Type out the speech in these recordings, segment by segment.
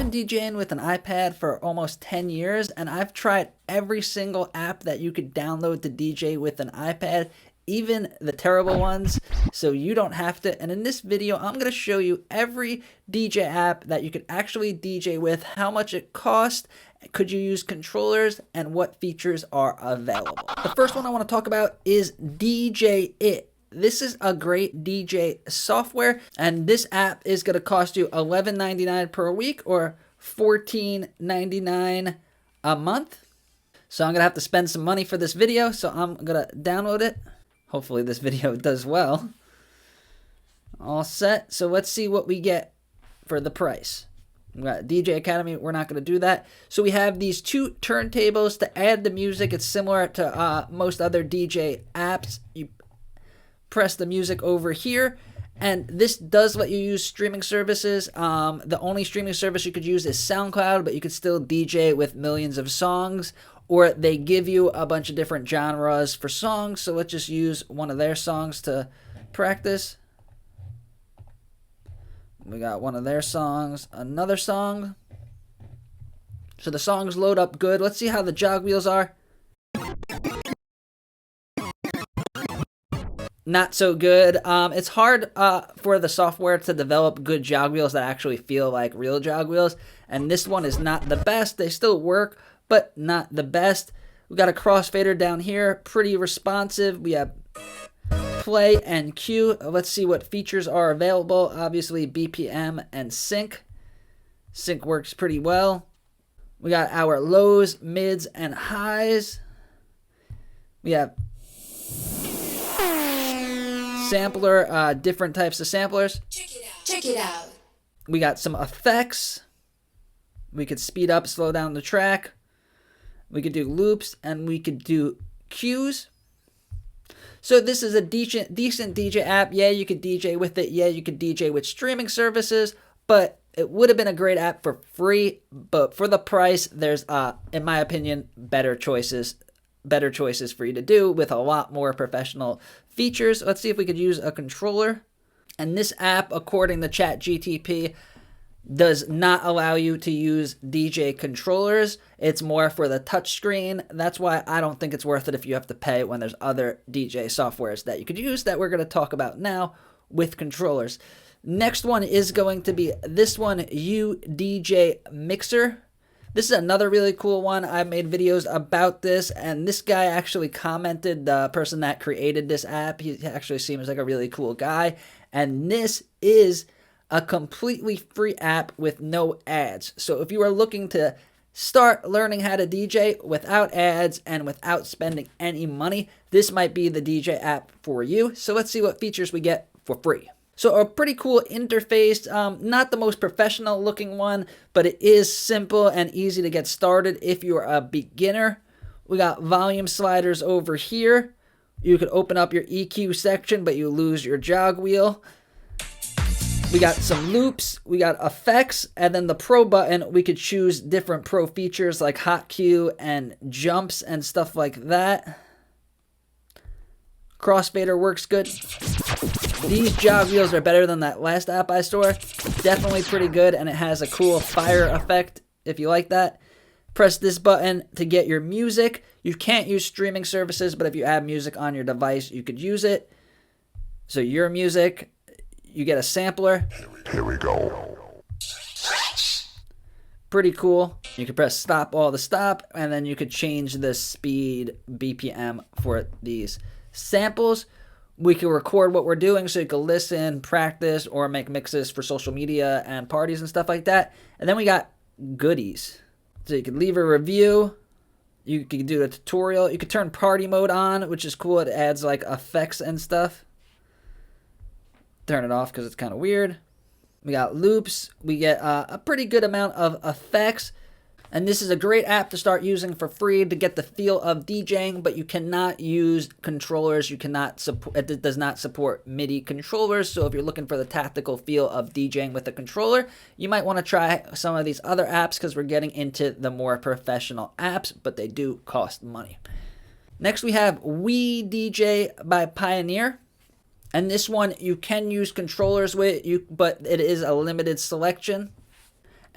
been DJing with an iPad for almost 10 years, and I've tried every single app that you could download to DJ with an iPad, even the terrible ones, so you don't have to. And in this video, I'm going to show you every DJ app that you could actually DJ with, how much it costs, could you use controllers, and what features are available. The first one I want to talk about is DJIT. This is a great DJ software, and this app is going to cost you $11.99 per week or $14.99 a month. So I'm going to have to spend some money for this video, so I'm going to download it. Hopefully this video does well. All set. So let's see what we get for the price. We got DJ Academy. We're not going to do that. So we have these two turntables to add the music. It's similar to most other DJ apps. You press the music over here, and this does let you use streaming services. The only streaming service you could use is SoundCloud, but you could still DJ with millions of songs, or they give you a bunch of different genres for songs. So let's just use one of their songs to practice. We got one of their songs, another song. So the songs load up good. Let's see how the jog wheels are. Not so good. It's hard for the software to develop good jog wheels that actually feel like real jog wheels, and this one is not the best. They still work, but not the best. We got a crossfader down here, pretty responsive. We have play and cue. Let's see what features are available. Obviously BPM and sync. Sync works pretty well. We got our lows, mids, and highs. We have sampler, different types of samplers. Check it out. We got some effects. We could speed up, slow down the track. We could do loops, and we could do cues. So this is a decent DJ app. Yeah, you could DJ with it. Yeah, you could DJ with streaming services, but it would have been a great app for free. But for the price, there's, in my opinion, better choices for you to do with a lot more professional features. Let's see if we could use a controller. And this app, according to ChatGTP, does not allow you to use DJ controllers. It's more for the touchscreen. That's why I don't think it's worth it if you have to pay when there's other DJ softwares that you could use that we're going to talk about now with controllers. Next one is going to be this one, UDJ Mixer. This is another really cool one. I've made videos about this, and this guy actually commented, the person that created this app. He actually seems like a really cool guy, and this is a completely free app with no ads. So if you are looking to start learning how to DJ without ads and without spending any money, this might be the DJ app for you. So let's see what features we get for free. So a pretty cool interface, not the most professional looking one, but it is simple and easy to get started if you're a beginner. We got volume sliders over here. You could open up your EQ section, but you lose your jog wheel. We got some loops, we got effects, and then the pro button, we could choose different pro features like hot cue and jumps and stuff like that. Crossfader works good. These jog wheels are better than that last app I store. Definitely pretty good, and it has a cool fire effect if you like that. Press this button to get your music. You can't use streaming services, but if you have music on your device, you could use it. So your music, you get a sampler. Here we go. Pretty cool. You can press stop all to stop, and then you could change the speed BPM for these samples. We can record what we're doing so you can listen, practice, or make mixes for social media and parties and stuff like that. And then we got goodies. So you can leave a review. You can do a tutorial. You can turn party mode on, which is cool. It adds like effects and stuff. Turn it off because it's kind of weird. We got loops. We get a pretty good amount of effects. And this is a great app to start using for free to get the feel of DJing, but you cannot use controllers. It does not support MIDI controllers. So if you're looking for the tactical feel of DJing with a controller, you might want to try some of these other apps because we're getting into the more professional apps, but they do cost money. Next, we have WiDJ by Pioneer. And this one, you can use controllers with, but it is a limited selection.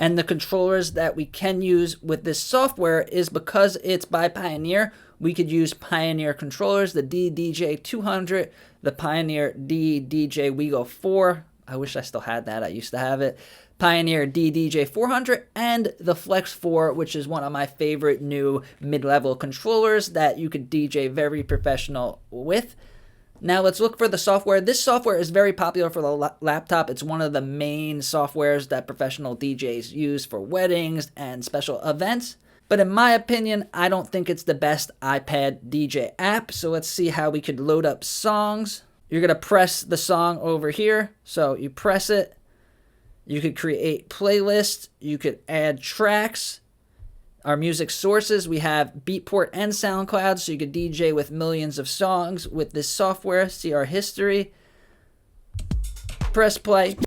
And the controllers that we can use with this software is because it's by Pioneer, we could use Pioneer controllers, the DDJ 200, the Pioneer DDJ WeGo 4. I wish I still had that. I used to have it. Pioneer DDJ 400 and the Flex 4, which is one of my favorite new mid-level controllers that you could DJ very professional with. Now let's look for the software. This software is very popular for the laptop. It's one of the main softwares that professional DJs use for weddings and special events. But in my opinion, I don't think it's the best iPad DJ app. So let's see how we could load up songs. You're going to press the song over here. So you press it. You could create playlists. You could add tracks. Our music sources, we have Beatport and SoundCloud, so you could DJ with millions of songs with this software. See our history. Press play.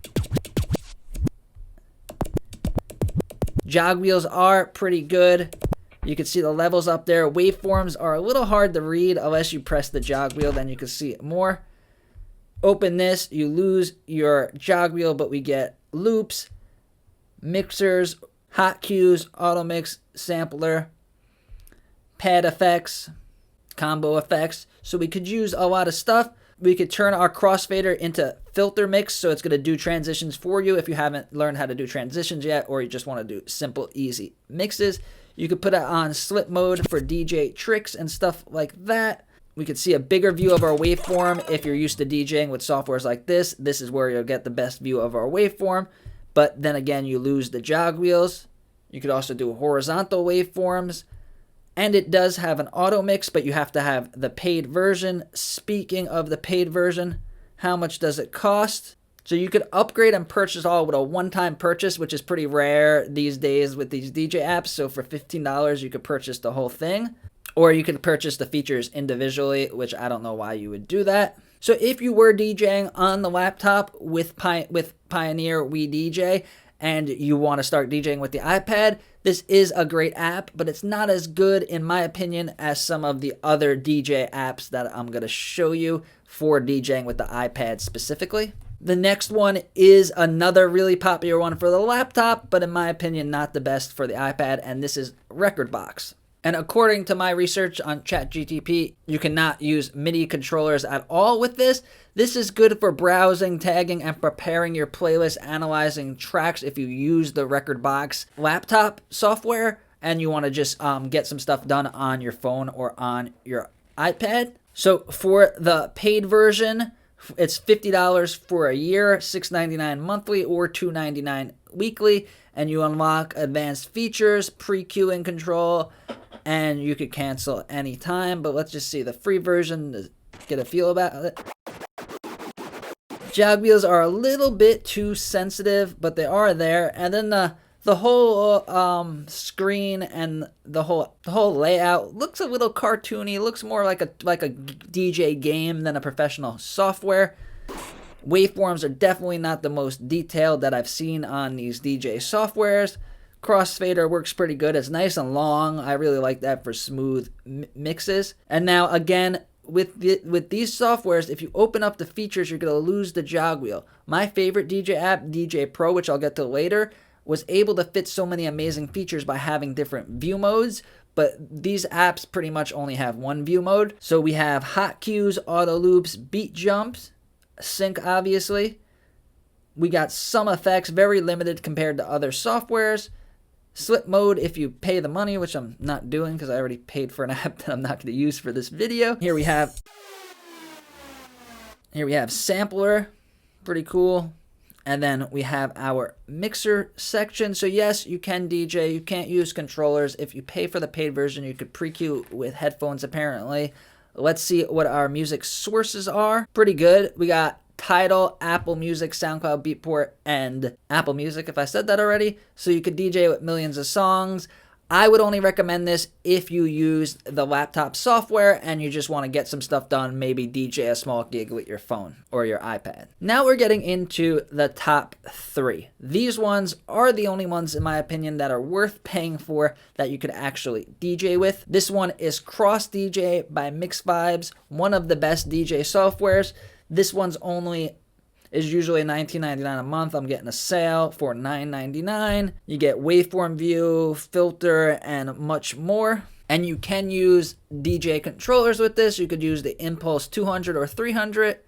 Jog wheels are pretty good. You can see the levels up there. Waveforms are a little hard to read unless you press the jog wheel, then you can see it more. Open this, you lose your jog wheel, but we get loops, mixers, hot cues, auto mix, sampler, pad effects, combo effects. So we could use a lot of stuff. We could turn our crossfader into filter mix, so it's going to do transitions for you if you haven't learned how to do transitions yet, or you just want to do simple, easy mixes. You could put it on slip mode for DJ tricks and stuff like that. We could see a bigger view of our waveform. If you're used to DJing with softwares like this, this is where you'll get the best view of our waveform. But then again, you lose the jog wheels. You could also do horizontal waveforms. And it does have an auto mix, but you have to have the paid version. Speaking of the paid version, how much does it cost? So you could upgrade and purchase all with a one-time purchase, which is pretty rare these days with these DJ apps. So for $15, you could purchase the whole thing. Or you could purchase the features individually, which I don't know why you would do that. So if you were DJing on the laptop with Pioneer WiDJ and you want to start DJing with the iPad, this is a great app, but it's not as good, in my opinion, as some of the other DJ apps that I'm going to show you for DJing with the iPad specifically. The next one is another really popular one for the laptop, but in my opinion, not the best for the iPad, and this is Recordbox. And according to my research on ChatGPT, you cannot use MIDI controllers at all with this. This is good for browsing, tagging, and preparing your playlist, analyzing tracks if you use the Recordbox laptop software and you want to just get some stuff done on your phone or on your iPad. So for the paid version, it's $50 for a year, $6.99 monthly, or $2.99 weekly, and you unlock advanced features, pre-queuing control, and you could cancel anytime. But let's just see the free version to get a feel about it. Jog wheels are a little bit too sensitive, but they are there. And then the whole screen and the whole layout looks a little cartoony. It looks more like a DJ game than a professional software. Waveforms are definitely not the most detailed that I've seen on these DJ softwares. Crossfader works pretty good. It's nice and long. I really like that for smooth mixes. And now again, with these softwares, if you open up the features, you're going to lose the jog wheel. My favorite DJ app, DJ Pro, which I'll get to later, was able to fit so many amazing features by having different view modes. But these apps pretty much only have one view mode. So we have hot cues, auto loops, beat jumps, sync obviously. We got some effects, very limited compared to other softwares. Slip mode if you pay the money, which I'm not doing because I already paid for an app that I'm not going to use for this video. Here we have sampler, pretty cool. And then we have our mixer section. So yes, you can DJ, you can't use controllers. If you pay for the paid version, you could pre-queue with headphones apparently. Let's see what our music sources are. Pretty good. We got Tidal, Apple Music, SoundCloud, Beatport, and Apple Music, if I said that already. So you could DJ with millions of songs. I would only recommend this if you use the laptop software and you just want to get some stuff done, maybe DJ a small gig with your phone or your iPad. Now we're getting into the top 3. These ones are the only ones, in my opinion, that are worth paying for that you could actually DJ with. This one is Cross DJ by Mix Vibes, one of the best DJ softwares. This one's only, is usually $19.99 a month. I'm getting a sale for $9.99. You get waveform view, filter, and much more. And you can use DJ controllers with this. You could use the Impulse 200 or 300,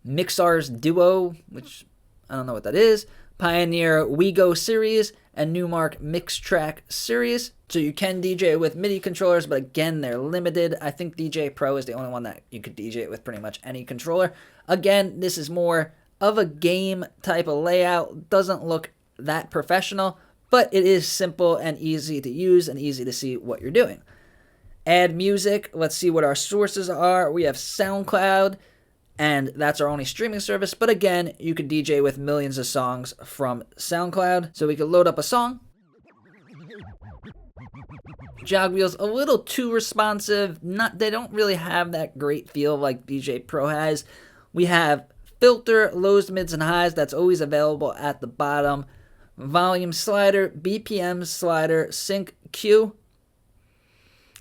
Mixar's Duo, which I don't know what that is, Pioneer WeGo series, and Newmark Mix Track series. So you can DJ with MIDI controllers, but again, they're limited. I think DJ Pro is the only one that you could DJ it with pretty much any controller. Again, this is more of a game type of layout. Doesn't look that professional, but it is simple and easy to use and easy to see what you're doing. Add music. Let's see what our sources are. We have SoundCloud, and that's our only streaming service. But again, you could DJ with millions of songs from SoundCloud. So we could load up a song. Jog wheels a little too responsive. They don't really have that great feel like DJ Pro has. We have filter, lows, mids, and highs. That's always available at the bottom. Volume slider, BPM slider, sync Q.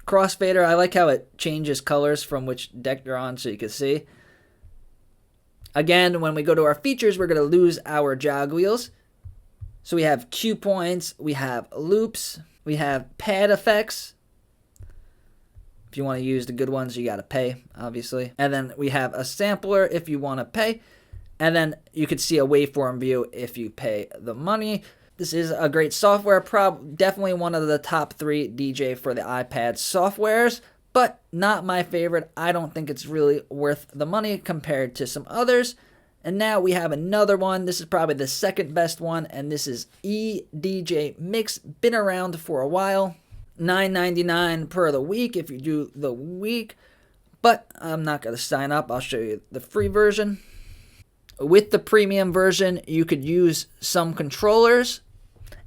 Crossfader, I like how it changes colors from which deck you're on so you can see. Again, when we go to our features, we're going to lose our jog wheels. So we have cue points, we have loops, we have pad effects. If you want to use the good ones, you got to pay, obviously. And then we have a sampler if you want to pay. And then you could see a waveform view if you pay the money. This is a great software, definitely one of the top 3 DJ for the iPad softwares, but not my favorite. I don't think it's really worth the money compared to some others. And now we have another one. This is probably the second best one, and this is UDJ Mix. Been around for a while. $9.99 per the week if you do the week, but I'm not going to sign up. I'll show you the free version. With the premium version, you could use some controllers.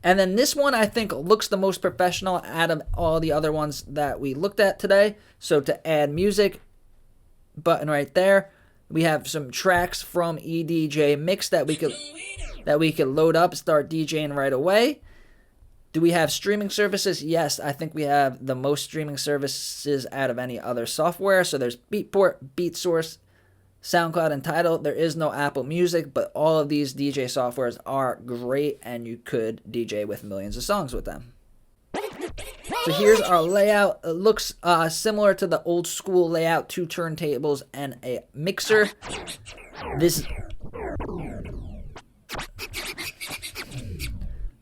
And then this one, I think, looks the most professional out of all the other ones that we looked at today. So to add music, button right there. We have some tracks from UDJ Mix that we could load up, start DJing right away. Do we have streaming services? Yes, I think we have the most streaming services out of any other software. So there's Beatport, BeatSource, SoundCloud, and Tidal. There is no Apple Music, but all of these DJ softwares are great, and you could DJ with millions of songs with them. So here's our layout. It looks similar to the old school layout, 2 turntables and a mixer.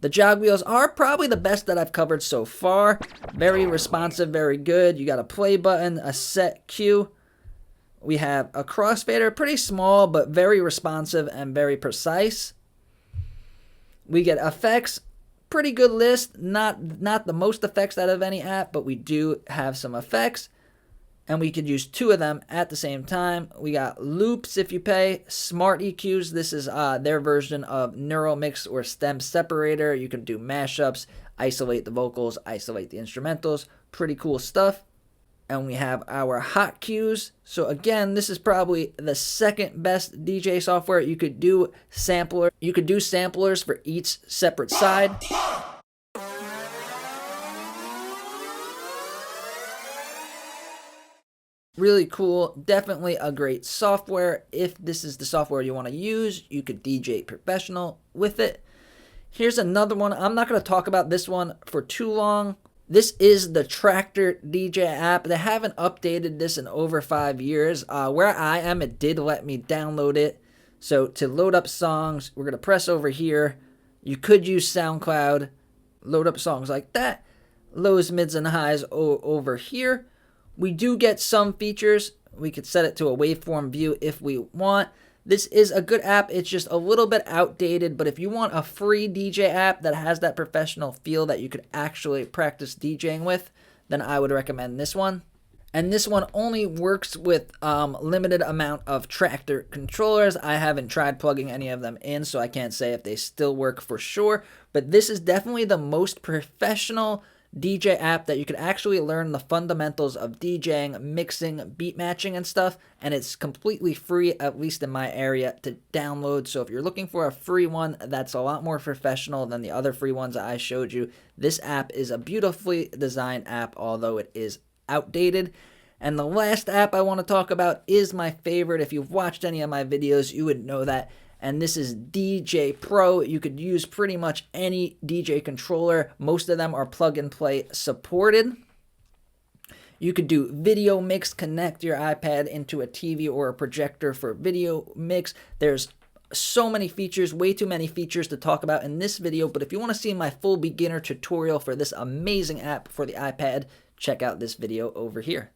The jog wheels are probably the best that I've covered so far. Very responsive, very good. You got a play button, a set cue. We have a crossfader, pretty small, but very responsive and very precise. We get effects, pretty good list. Not the most effects out of any app, but we do have some effects. And we could use 2 of them at the same time. We got loops if you pay, smart EQs. This is their version of Neural Mix or Stem Separator. You can do mashups, isolate the vocals, isolate the instrumentals. Pretty cool stuff. And we have our hot cues. So again, this is probably the second best DJ software. You could do samplers for each separate side. Really cool. Definitely a great software. If this is the software you want to use, you could DJ professional with it. Here's another one. I'm not going to talk about this one for too long. This is the Tractor DJ app. They haven't updated this in over 5 years. Where I am, it did let me download it. So to load up songs, we're going to press over here. You could use SoundCloud, load up songs like that. Lows, mids, and highs over here. We do get some features. We could set it to a waveform view if we want. This is a good app. It's just a little bit outdated, but if you want a free DJ app that has that professional feel that you could actually practice DJing with, then I would recommend this one. And this one only works with limited amount of Tractor controllers. I haven't tried plugging any of them in, so I can't say if they still work for sure. But this is definitely the most professional DJ app that you could actually learn the fundamentals of DJing, mixing, beat matching, and stuff. And it's completely free, at least in my area, to download. So if you're looking for a free one that's a lot more professional than the other free ones I showed you, this app is a beautifully designed app, although it is outdated. And the last app I want to talk about is my favorite. If you've watched any of my videos, you would know that. and this is DJ Pro. You could use pretty much any DJ controller. Most of them are plug and play supported. You could do video mix, connect your iPad into a TV or a projector for video mix. There's so many features, way too many features to talk about in this video, but if you want to see my full beginner tutorial for this amazing app for the iPad, check out this video over here.